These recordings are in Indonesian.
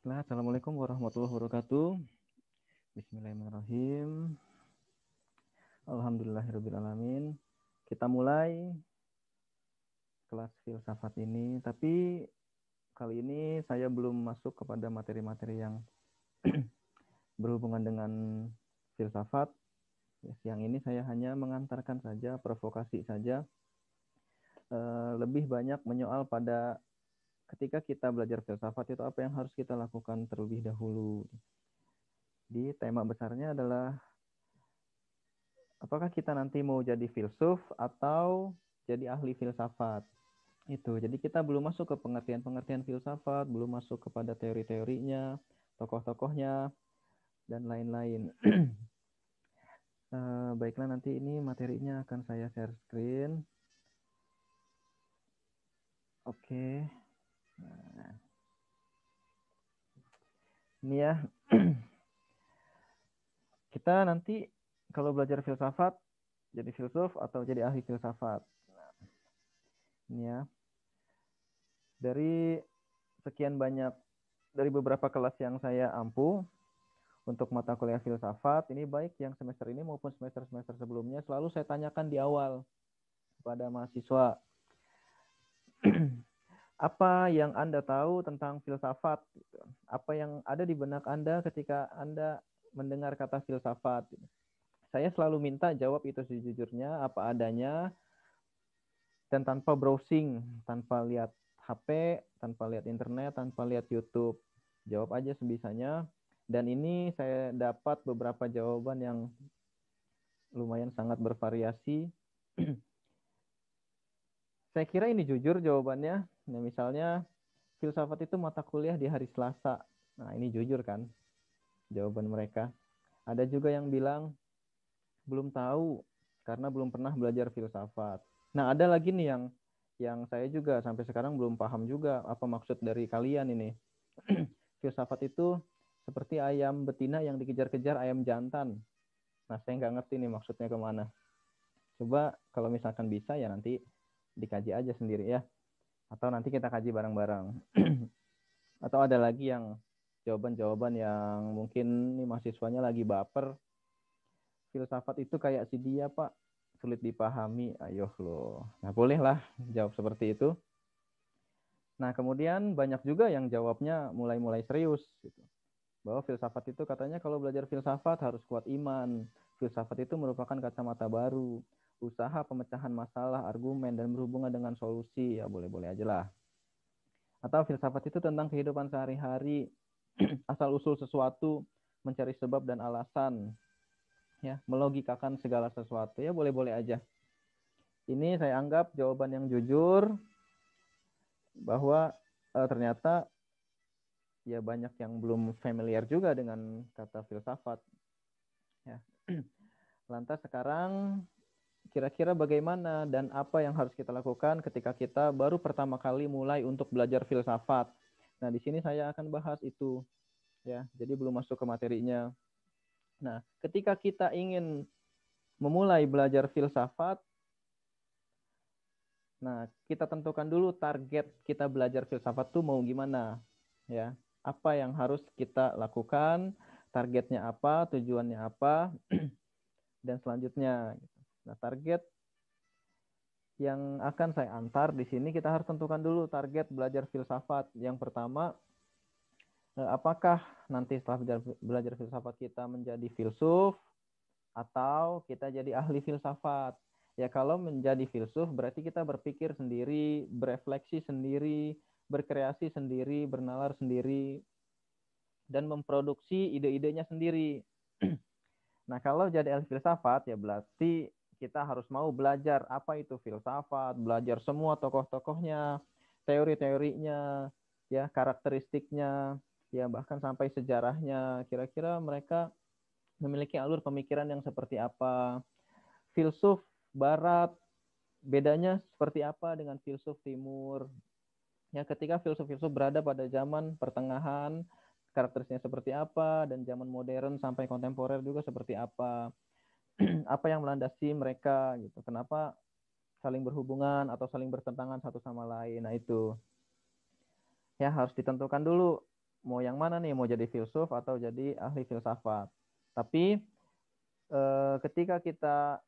Baiklah, Assalamualaikum warahmatullahi wabarakatuh. Bismillahirrahmanirrahim. Alhamdulillahirrahmanirrahim. Kita mulai kelas filsafat ini, tapi kali ini saya belum masuk kepada materi-materi yang berhubungan dengan filsafat. Siang ini saya hanya mengantarkan saja, provokasi saja. Lebih banyak menyoal pada ketika kita belajar filsafat itu apa yang harus kita lakukan terlebih dahulu. Di tema besarnya adalah apakah kita nanti mau jadi filsuf atau jadi ahli filsafat. Itu. Jadi kita belum masuk ke pengertian-pengertian filsafat, belum masuk kepada teori-teorinya, tokoh-tokohnya, dan lain-lain. Baiklah, nanti ini materinya akan saya share screen. Oke. Nah, ini ya. Kita nanti kalau belajar filsafat, jadi filsuf atau jadi ahli filsafat. Nah, ini ya. Dari sekian banyak, dari beberapa kelas yang saya ampu untuk mata kuliah filsafat, ini baik yang semester ini maupun semester-semester sebelumnya, selalu saya tanyakan di awal kepada mahasiswa. Apa yang Anda tahu tentang filsafat? Apa yang ada di benak Anda ketika Anda mendengar kata filsafat? Saya selalu minta jawab itu sejujurnya, apa adanya, dan tanpa browsing, tanpa lihat HP, tanpa lihat internet, tanpa lihat YouTube. Jawab aja sebisanya. Dan ini saya dapat beberapa jawaban yang lumayan sangat bervariasi. Saya kira ini jujur jawabannya. Nah, misalnya filsafat itu mata kuliah di hari Selasa. Nah, ini jujur kan jawaban mereka. Ada juga yang bilang belum tahu karena belum pernah belajar filsafat. Nah, ada lagi nih yang saya juga sampai sekarang belum paham juga apa maksud dari kalian ini. Filsafat itu seperti ayam betina yang dikejar-kejar ayam jantan. Nah, saya nggak ngerti nih maksudnya kemana. Coba kalau misalkan bisa ya nanti dikaji aja sendiri ya. Atau nanti kita kaji bareng-bareng. Atau ada lagi yang jawaban-jawaban yang mungkin nih mahasiswanya lagi baper. Filsafat itu kayak si dia, Pak. Sulit dipahami. Ayo loh. Nah, bolehlah jawab seperti itu. Nah, kemudian banyak juga yang jawabnya mulai-mulai serius. Gitu. Bahwa filsafat itu katanya kalau belajar filsafat harus kuat iman. Filsafat itu merupakan kacamata baru. Usaha pemecahan masalah, argumen, dan berhubungan dengan solusi. Ya boleh-boleh aja lah. Atau filsafat itu tentang kehidupan sehari-hari. Asal-usul sesuatu, mencari sebab dan alasan. Ya, melogikakan segala sesuatu. Ya boleh-boleh aja. Ini saya anggap jawaban yang jujur bahwa ternyata ya banyak yang belum familiar juga dengan kata filsafat. Ya. Lantas sekarang kira-kira bagaimana dan apa yang harus kita lakukan ketika kita baru pertama kali mulai untuk belajar filsafat. Nah, di sini saya akan bahas itu ya. Jadi belum masuk ke materinya. Nah, ketika kita ingin memulai belajar filsafat, nah, kita tentukan dulu target kita belajar filsafat tuh mau gimana, ya. Apa yang harus kita lakukan, targetnya apa, tujuannya apa, dan selanjutnya. Nah, target yang akan saya antar di sini kita harus tentukan dulu target belajar filsafat. Yang pertama, apakah nanti setelah belajar filsafat kita menjadi filsuf atau kita jadi ahli filsafat? Ya kalau menjadi filsuf berarti kita berpikir sendiri, berefleksi sendiri, berkreasi sendiri, bernalar sendiri, dan memproduksi ide-idenya sendiri. Nah kalau jadi ahli filsafat ya berarti kita harus mau belajar apa itu filsafat, belajar semua tokoh-tokohnya, teori-teorinya, ya karakteristiknya, ya bahkan sampai sejarahnya. Kira-kira mereka memiliki alur pemikiran yang seperti apa. Filsuf Barat bedanya seperti apa dengan filsuf Timur? Ya, ketika filsuf-filsuf berada pada zaman pertengahan, karakteristiknya seperti apa, dan zaman modern sampai kontemporer juga seperti apa. Apa yang melandasi mereka gitu. Kenapa saling berhubungan atau saling bertentangan satu sama lain. Nah, itu ya harus ditentukan dulu. mau yang mana nih, mau jadi filsuf atau jadi ahli filsafat. Tapi ketika kita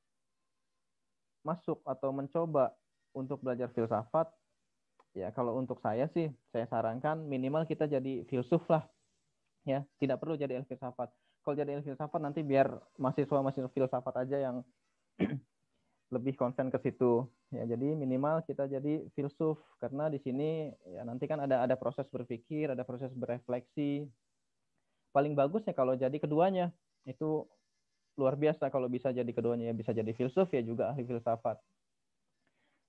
masuk atau mencoba untuk belajar filsafat, ya kalau untuk saya sih, saya sarankan minimal kita jadi filsuf lah, ya. Tidak perlu jadi ahli filsafat. Kalau jadi ahli filsafat nanti biar mahasiswa filsafat aja yang lebih konsen ke situ. Ya, jadi minimal kita jadi filsuf karena di sini ya nanti kan ada proses berpikir, ada proses berefleksi. Paling bagus ya kalau jadi keduanya. Itu luar biasa kalau bisa jadi keduanya, ya bisa jadi filsuf ya juga ahli filsafat.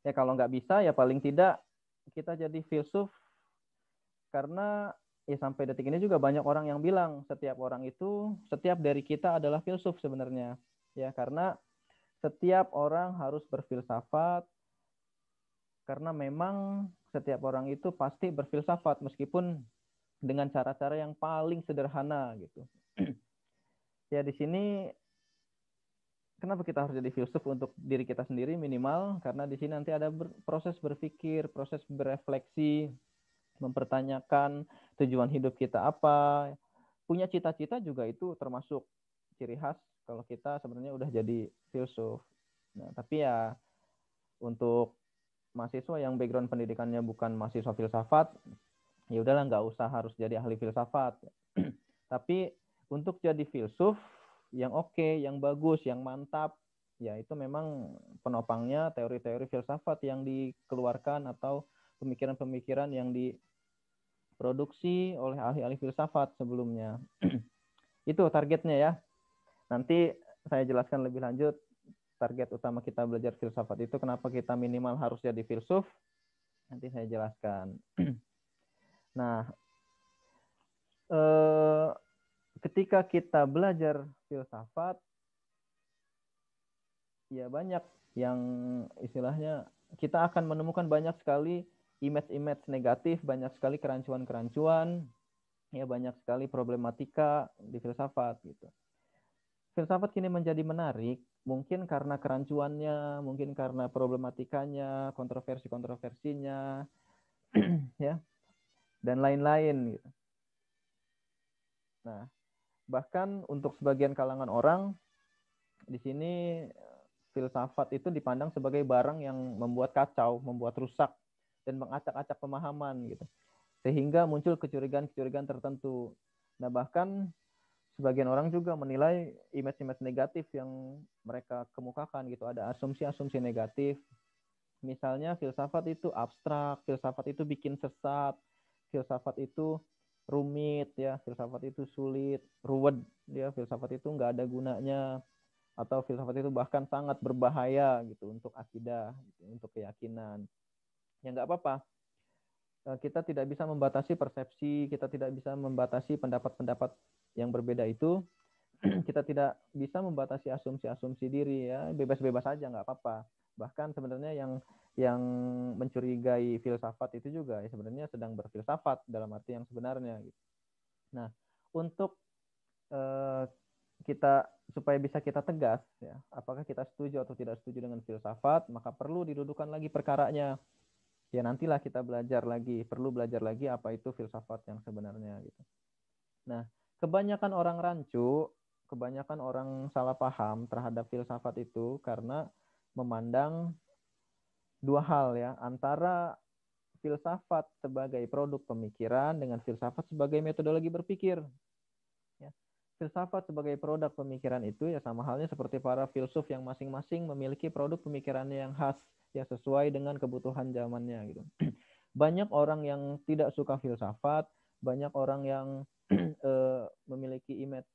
Ya kalau nggak bisa ya paling tidak kita jadi filsuf karena ya sampai detik ini juga banyak orang yang bilang setiap dari kita adalah filsuf sebenarnya. Ya karena setiap orang harus berfilsafat karena memang setiap orang itu pasti berfilsafat meskipun dengan cara-cara yang paling sederhana gitu. Ya di sini kenapa kita harus jadi filsuf untuk diri kita sendiri minimal karena di sini nanti ada proses berpikir, proses berefleksi, mempertanyakan tujuan hidup kita apa. Punya cita-cita juga itu termasuk ciri khas kalau kita sebenarnya udah jadi filsuf. Nah, tapi ya untuk mahasiswa yang background pendidikannya bukan mahasiswa filsafat, ya udahlah nggak usah harus jadi ahli filsafat. Tapi untuk jadi filsuf yang oke, yang bagus, yang mantap, ya itu memang penopangnya teori-teori filsafat yang dikeluarkan atau pemikiran-pemikiran yang diproduksi oleh ahli-ahli filsafat sebelumnya. Itu targetnya ya. Nanti saya jelaskan lebih lanjut target utama kita belajar filsafat itu kenapa kita minimal harus jadi filsuf. Nanti saya jelaskan. Nah, ketika kita belajar filsafat, ya banyak yang istilahnya kita akan menemukan banyak sekali image-image negatif, banyak sekali kerancuan-kerancuan, ya banyak sekali problematika di filsafat gitu. Filsafat kini menjadi menarik, mungkin karena kerancuannya, mungkin karena problematikanya, kontroversi-kontroversinya, ya, dan lain-lain gitu. Nah, bahkan untuk sebagian kalangan orang di sini filsafat itu dipandang sebagai barang yang membuat kacau, membuat rusak dan mengacak-acak pemahaman gitu. Sehingga muncul kecurigaan-kecurigaan tertentu. Nah, bahkan sebagian orang juga menilai image-image negatif yang mereka kemukakan gitu. Ada asumsi-asumsi negatif. Misalnya filsafat itu abstrak, filsafat itu bikin sesat, filsafat itu rumit ya, filsafat itu sulit, ruwet ya, filsafat itu nggak ada gunanya, atau filsafat itu bahkan sangat berbahaya gitu untuk akidah, gitu, untuk keyakinan. Ya nggak apa-apa. Kita tidak bisa membatasi persepsi, kita tidak bisa membatasi pendapat-pendapat yang berbeda itu. Kita tidak bisa membatasi asumsi-asumsi diri ya, bebas-bebas aja nggak apa-apa. Bahkan sebenarnya yang mencurigai filsafat itu juga ya sebenarnya sedang berfilsafat dalam arti yang sebenarnya gitu. Nah, untuk kita supaya bisa kita tegas ya, apakah kita setuju atau tidak setuju dengan filsafat, maka perlu didudukan lagi perkaranya. Ya nantilah kita belajar lagi, perlu belajar lagi apa itu filsafat yang sebenarnya gitu. Nah, kebanyakan orang rancu, kebanyakan orang salah paham terhadap filsafat itu karena memandang dua hal ya, antara filsafat sebagai produk pemikiran dengan filsafat sebagai metodologi berpikir. Ya. Filsafat sebagai produk pemikiran itu ya sama halnya seperti para filsuf yang masing-masing memiliki produk pemikirannya yang khas, ya sesuai dengan kebutuhan zamannya gitu. Banyak orang yang tidak suka filsafat, banyak orang yang memiliki image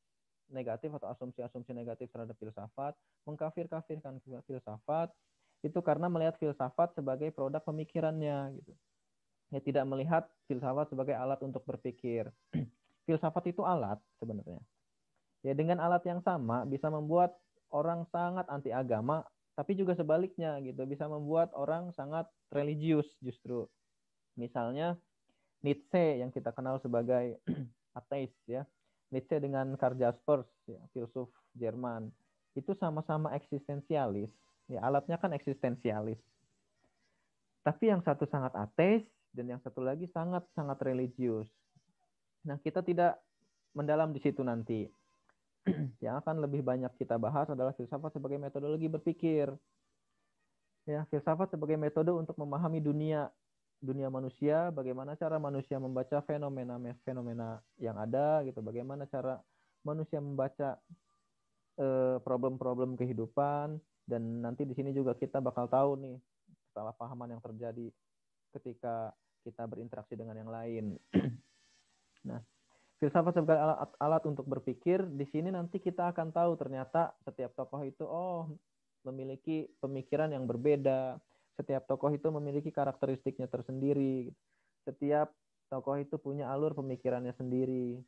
negatif atau asumsi-asumsi negatif terhadap filsafat, mengkafir-kafirkan filsafat, itu karena melihat filsafat sebagai produk pemikirannya gitu. Ya tidak melihat filsafat sebagai alat untuk berpikir. Filsafat itu alat sebenarnya. Ya dengan alat yang sama bisa membuat orang sangat anti agama, tapi juga sebaliknya gitu, bisa membuat orang sangat religius justru. Misalnya Nietzsche yang kita kenal sebagai ateis ya. Nietzsche dengan Karl Jaspers, ya, filsuf Jerman, itu sama-sama eksistensialis. Ya, alatnya kan eksistensialis. Tapi yang satu sangat ateis dan yang satu lagi sangat-sangat religius. Nah, kita tidak mendalam di situ nanti. Yang akan lebih banyak kita bahas adalah filsafat sebagai metodologi berpikir. Ya, filsafat sebagai metode untuk memahami dunia manusia, bagaimana cara manusia membaca fenomena yang ada gitu, bagaimana cara manusia membaca problem-problem kehidupan, dan nanti di sini juga kita bakal tahu nih kesalahpahaman yang terjadi ketika kita berinteraksi dengan yang lain. Nah, filsafat sebagai alat untuk berpikir, di sini nanti kita akan tahu ternyata setiap tokoh itu memiliki pemikiran yang berbeda. Setiap tokoh itu memiliki karakteristiknya tersendiri. Setiap tokoh itu punya alur pemikirannya sendiri.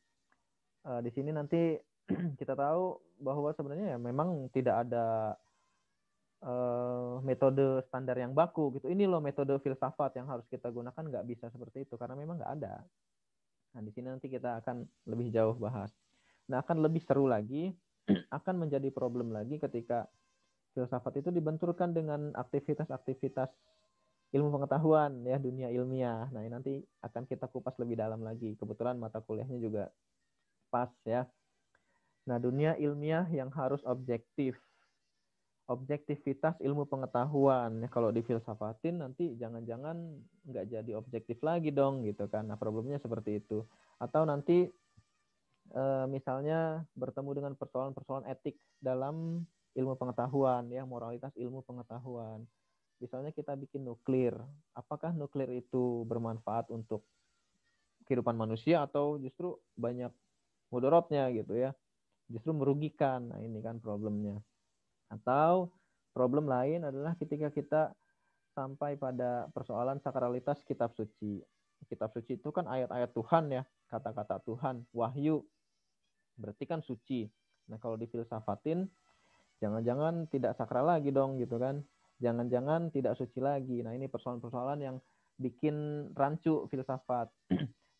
Di sini nanti kita tahu bahwa sebenarnya ya memang tidak ada metode standar yang baku gitu. Ini loh metode filsafat yang harus kita gunakan, nggak bisa seperti itu karena memang nggak ada. Nah, di sini nanti kita akan lebih jauh bahas. Nah, akan lebih seru lagi, akan menjadi problem lagi ketika filsafat itu dibenturkan dengan aktivitas-aktivitas ilmu pengetahuan ya, dunia ilmiah. Nah, ini nanti akan kita kupas lebih dalam lagi. Kebetulan mata kuliahnya juga pas ya. Nah, dunia ilmiah yang harus objektif. Objektivitas ilmu pengetahuan. Ya, kalau difilsafatin nanti jangan-jangan nggak jadi objektif lagi dong gitu kan. Nah, problemnya seperti itu. Atau nanti misalnya bertemu dengan persoalan-persoalan etik dalam ilmu pengetahuan ya, moralitas ilmu pengetahuan. Misalnya kita bikin nuklir, apakah nuklir itu bermanfaat untuk kehidupan manusia atau justru banyak mudaratnya gitu ya, justru merugikan. Nah, ini kan problemnya. Atau problem lain adalah ketika kita sampai pada persoalan sakralitas kitab suci. Kitab suci itu kan ayat-ayat Tuhan ya, kata-kata Tuhan, wahyu, berarti kan suci. Nah, kalau difilsafatin, jangan-jangan tidak sakral lagi dong gitu kan. Jangan-jangan tidak suci lagi. Nah, ini persoalan-persoalan yang bikin rancu filsafat.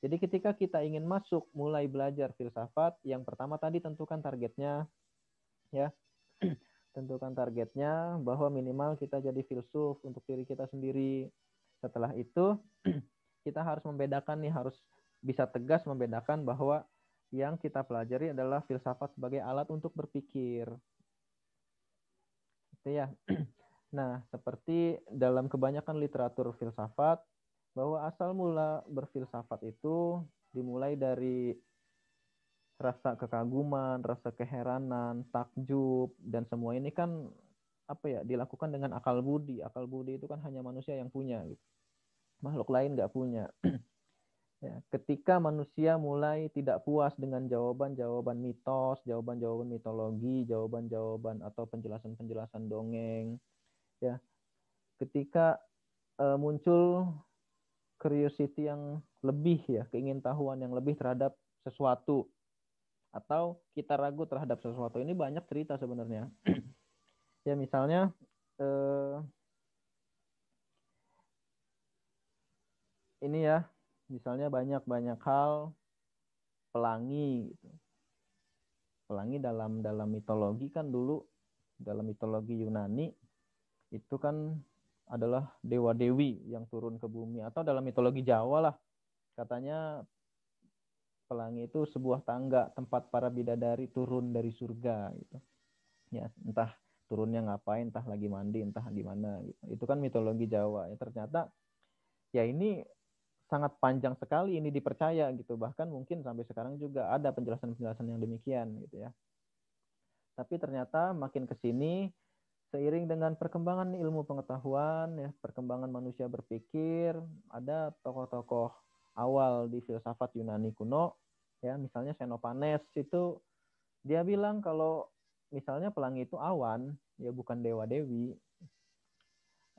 Jadi ketika kita ingin masuk mulai belajar filsafat, yang pertama tadi tentukan targetnya ya. Tentukan targetnya bahwa minimal kita jadi filsuf untuk diri kita sendiri. Setelah itu kita harus membedakan nih, harus bisa tegas membedakan bahwa yang kita pelajari adalah filsafat sebagai alat untuk berpikir. Itu ya. Nah, seperti dalam kebanyakan literatur filsafat, bahwa asal mula berfilsafat itu dimulai dari rasa kekaguman, rasa keheranan, takjub, dan semua ini kan dilakukan dengan akal budi. Akal budi itu kan hanya manusia yang punya, gitu. Makhluk lain nggak punya. Ya, ketika manusia mulai tidak puas dengan jawaban-jawaban mitos, jawaban-jawaban mitologi, jawaban-jawaban atau penjelasan-penjelasan dongeng, ya, ketika muncul curiosity yang lebih ya, keingintahuan yang lebih terhadap sesuatu, atau kita ragu terhadap sesuatu, ini banyak cerita sebenarnya. Ya misalnya ini ya, misalnya banyak hal pelangi gitu. Pelangi dalam mitologi kan dulu, dalam mitologi Yunani itu kan adalah dewa-dewi yang turun ke bumi, atau dalam mitologi Jawa lah, katanya pelangi itu sebuah tangga tempat para bidadari turun dari surga gitu. Ya, entah turunnya ngapain, entah lagi mandi, entah gimana gitu. Itu kan mitologi Jawa. Ya, ternyata ya ini sangat panjang sekali ini dipercaya gitu. Bahkan mungkin sampai sekarang juga ada penjelasan-penjelasan yang demikian gitu ya. Tapi ternyata makin ke sini seiring dengan perkembangan ilmu pengetahuan ya, perkembangan manusia berpikir, ada tokoh-tokoh awal di filsafat Yunani kuno ya, misalnya Xenophanes itu dia bilang kalau misalnya pelangi itu awan, ya bukan dewa-dewi.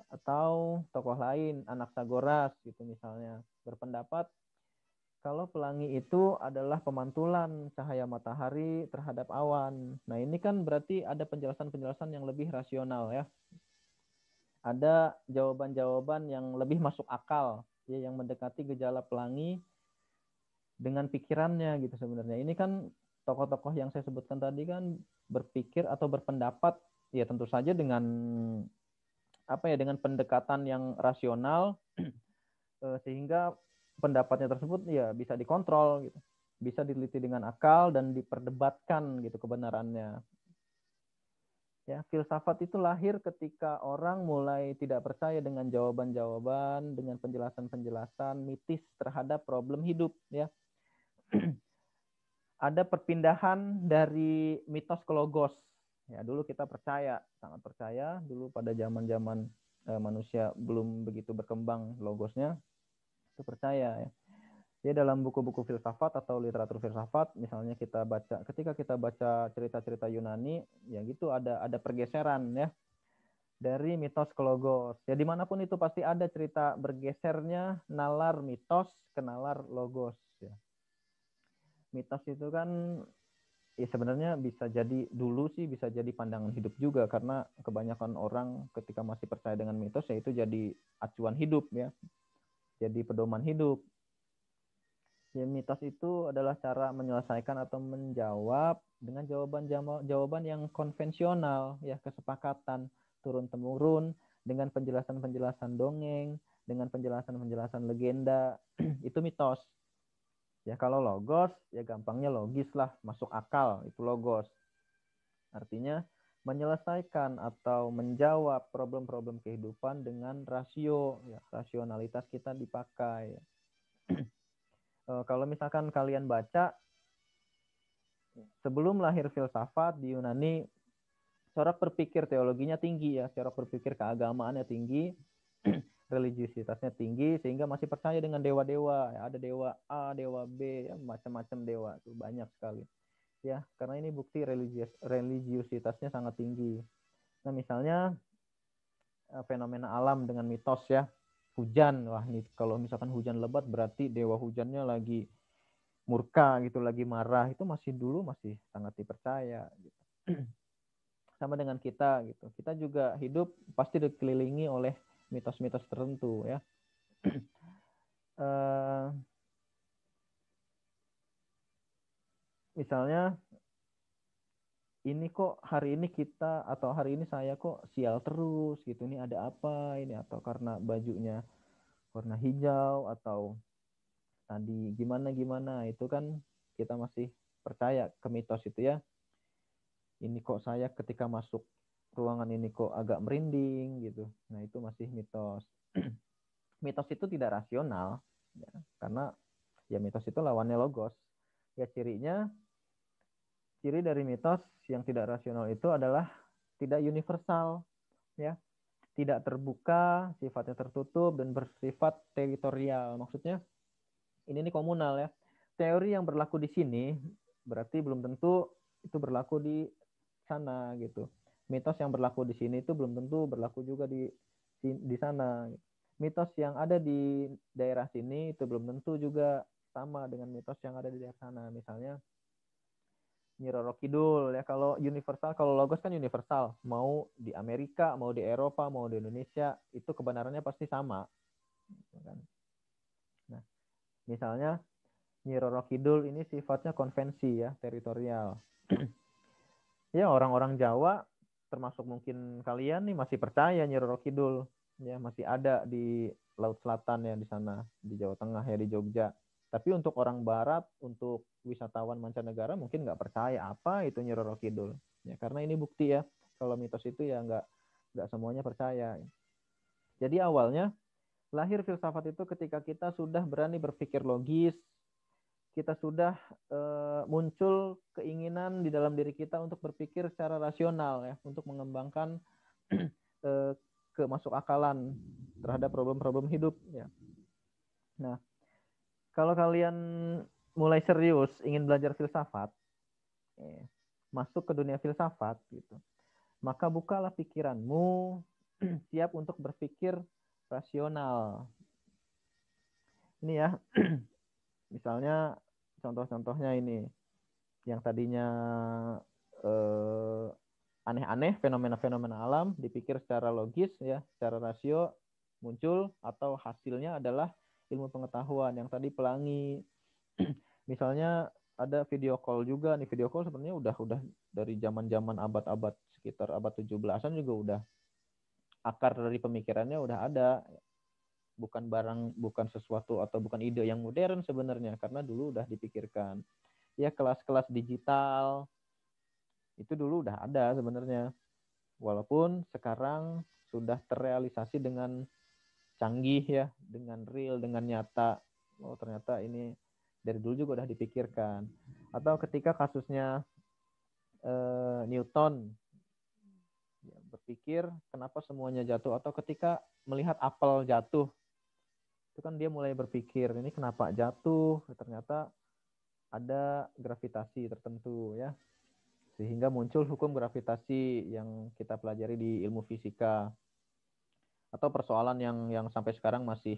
Atau tokoh lain, Anaxagoras gitu misalnya, berpendapat kalau pelangi itu adalah pemantulan cahaya matahari terhadap awan. Nah, ini kan berarti ada penjelasan-penjelasan yang lebih rasional ya. Ada jawaban-jawaban yang lebih masuk akal, ya, yang mendekati gejala pelangi dengan pikirannya gitu sebenarnya. Ini kan tokoh-tokoh yang saya sebutkan tadi kan berpikir atau berpendapat ya tentu saja dengan dengan pendekatan yang rasional sehingga pendapatnya tersebut ya bisa dikontrol gitu. bisa diteliti dengan akal dan diperdebatkan gitu kebenarannya. Ya, filsafat itu lahir ketika orang mulai tidak percaya dengan jawaban-jawaban, dengan penjelasan-penjelasan mitis terhadap problem hidup, ya. Ada perpindahan dari mitos ke logos. Ya, dulu kita percaya, sangat percaya dulu pada zaman-zaman manusia belum begitu berkembang logosnya, itu percaya ya. Jadi dalam buku-buku filsafat atau literatur filsafat, misalnya ketika kita baca cerita-cerita Yunani, ya gitu ada pergeseran ya dari mitos ke logos. Ya dimanapun itu pasti ada cerita bergesernya nalar mitos ke nalar logos. Ya. Mitos itu kan ya sebenarnya bisa jadi dulu sih bisa jadi pandangan hidup juga karena kebanyakan orang ketika masih percaya dengan mitos ya itu jadi acuan hidup ya, jadi pedoman hidup. Ya, mitos itu adalah cara menyelesaikan atau menjawab dengan jawaban yang konvensional, ya kesepakatan turun-temurun dengan penjelasan-penjelasan dongeng, dengan penjelasan-penjelasan legenda, itu mitos. Ya kalau logos, ya gampangnya logis lah, masuk akal, itu logos. Artinya menyelesaikan atau menjawab problem-problem kehidupan dengan rasio, ya rasionalitas kita dipakai. Kalau misalkan kalian baca sebelum lahir filsafat di Yunani, corak berpikir teologinya tinggi ya, corak berpikir keagamaannya tinggi, religiusitasnya tinggi, sehingga masih percaya dengan dewa-dewa. Ya, ada dewa A, dewa B, ya, macam-macam dewa, itu banyak sekali. Ya, karena ini bukti religiusitasnya sangat tinggi. Nah, misalnya fenomena alam dengan mitos ya, hujan, wah ini kalau misalkan hujan lebat berarti dewa hujannya lagi murka gitu, lagi marah, itu masih dulu masih sangat dipercaya gitu. Sama dengan kita gitu, kita juga hidup pasti dikelilingi oleh mitos-mitos tertentu ya. Misalnya ini kok hari ini kita atau hari ini saya kok sial terus gitu, ini ada apa ini, atau karena bajunya warna hijau atau tadi gimana itu kan kita masih percaya ke mitos itu ya. Ini kok saya ketika masuk ruangan ini kok agak merinding gitu. Nah itu masih mitos. Mitos itu tidak rasional ya, karena ya mitos itu lawannya logos. Ya ciri dari mitos yang tidak rasional itu adalah tidak universal ya, tidak terbuka, sifatnya tertutup dan bersifat teritorial. Maksudnya ini komunal ya. Teori yang berlaku di sini berarti belum tentu itu berlaku di sana gitu. Mitos yang berlaku di sini itu belum tentu berlaku juga di sana. Mitos yang ada di daerah sini itu belum tentu juga sama dengan mitos yang ada di daerah sana. Misalnya Nyi Roro Kidul ya, kalau universal, kalau logos kan universal, mau di Amerika, mau di Eropa, mau di Indonesia, itu kebenarannya pasti sama. Nah, misalnya Nyi Roro Kidul ini sifatnya konvensi ya, teritorial. Ya orang-orang Jawa termasuk mungkin kalian nih masih percaya Nyi Roro Kidul ya, masih ada di Laut Selatan ya, di sana di Jawa Tengah ya, di Jogja. Tapi untuk orang Barat, untuk wisatawan mancanegara mungkin nggak percaya apa itu Nyi Roro Kidul ya, karena ini bukti ya kalau mitos itu ya nggak semuanya percaya. Jadi awalnya lahir filsafat itu ketika kita sudah berani berpikir logis, kita sudah muncul keinginan di dalam diri kita untuk berpikir secara rasional ya, untuk mengembangkan kemasuk akalan terhadap problem-problem hidup ya. Nah, kalau kalian mulai serius ingin belajar filsafat, masuk ke dunia filsafat gitu, maka bukalah pikiranmu siap untuk berpikir rasional. Ini ya, misalnya contoh-contohnya ini, yang tadinya aneh-aneh, fenomena-fenomena alam dipikir secara logis ya, secara rasio muncul, atau hasilnya adalah ilmu pengetahuan yang tadi pelangi. Misalnya ada video call juga nih, video call sebenarnya udah dari zaman-zaman abad-abad sekitar abad 17-an juga udah akar dari pemikirannya udah ada. bukan barang, bukan sesuatu atau bukan ide yang modern sebenarnya, karena dulu udah dipikirkan. Ya kelas-kelas digital itu dulu udah ada sebenarnya, walaupun sekarang sudah terrealisasi dengan canggih ya, dengan real, dengan nyata. Oh ternyata ini dari dulu juga udah dipikirkan. Atau ketika kasusnya Newton ya, berpikir kenapa semuanya jatuh, atau ketika melihat apel jatuh itu kan dia mulai berpikir ini kenapa jatuh, ternyata ada gravitasi tertentu ya, sehingga muncul hukum gravitasi yang kita pelajari di ilmu fisika. Atau persoalan yang sampai sekarang masih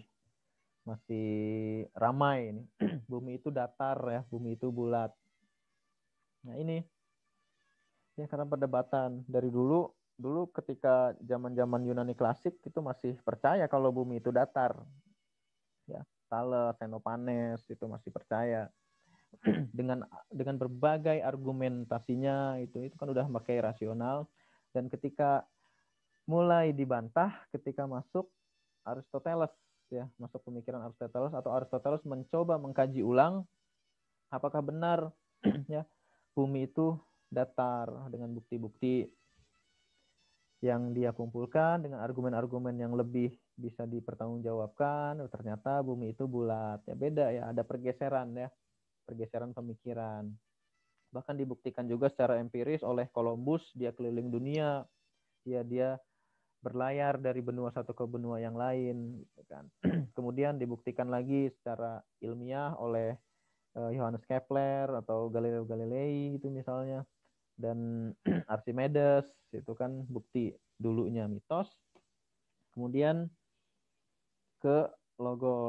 masih ramai ini. Bumi itu datar ya, bumi itu bulat. Nah ini ya karena perdebatan dari dulu ketika zaman-zaman Yunani klasik itu masih percaya kalau bumi itu datar. Ya, Thales, Xenophanes itu masih percaya. dengan berbagai argumentasinya itu kan udah pakai rasional, dan ketika mulai dibantah ketika masuk Aristoteles ya, masuk pemikiran Aristoteles, atau Aristoteles mencoba mengkaji ulang apakah benar ya bumi itu datar dengan bukti-bukti yang dia kumpulkan dengan argumen-argumen yang lebih bisa dipertanggungjawabkan. Ternyata bumi itu bulat ya, beda ya, ada pergeseran ya, pergeseran pemikiran. Bahkan dibuktikan juga secara empiris oleh Columbus, dia keliling dunia ya, dia berlayar dari benua satu ke benua yang lain gitu kan. Kemudian dibuktikan lagi secara ilmiah oleh Johannes Kepler atau Galileo Galilei itu misalnya, dan Archimedes itu kan bukti dulunya mitos, kemudian ke logos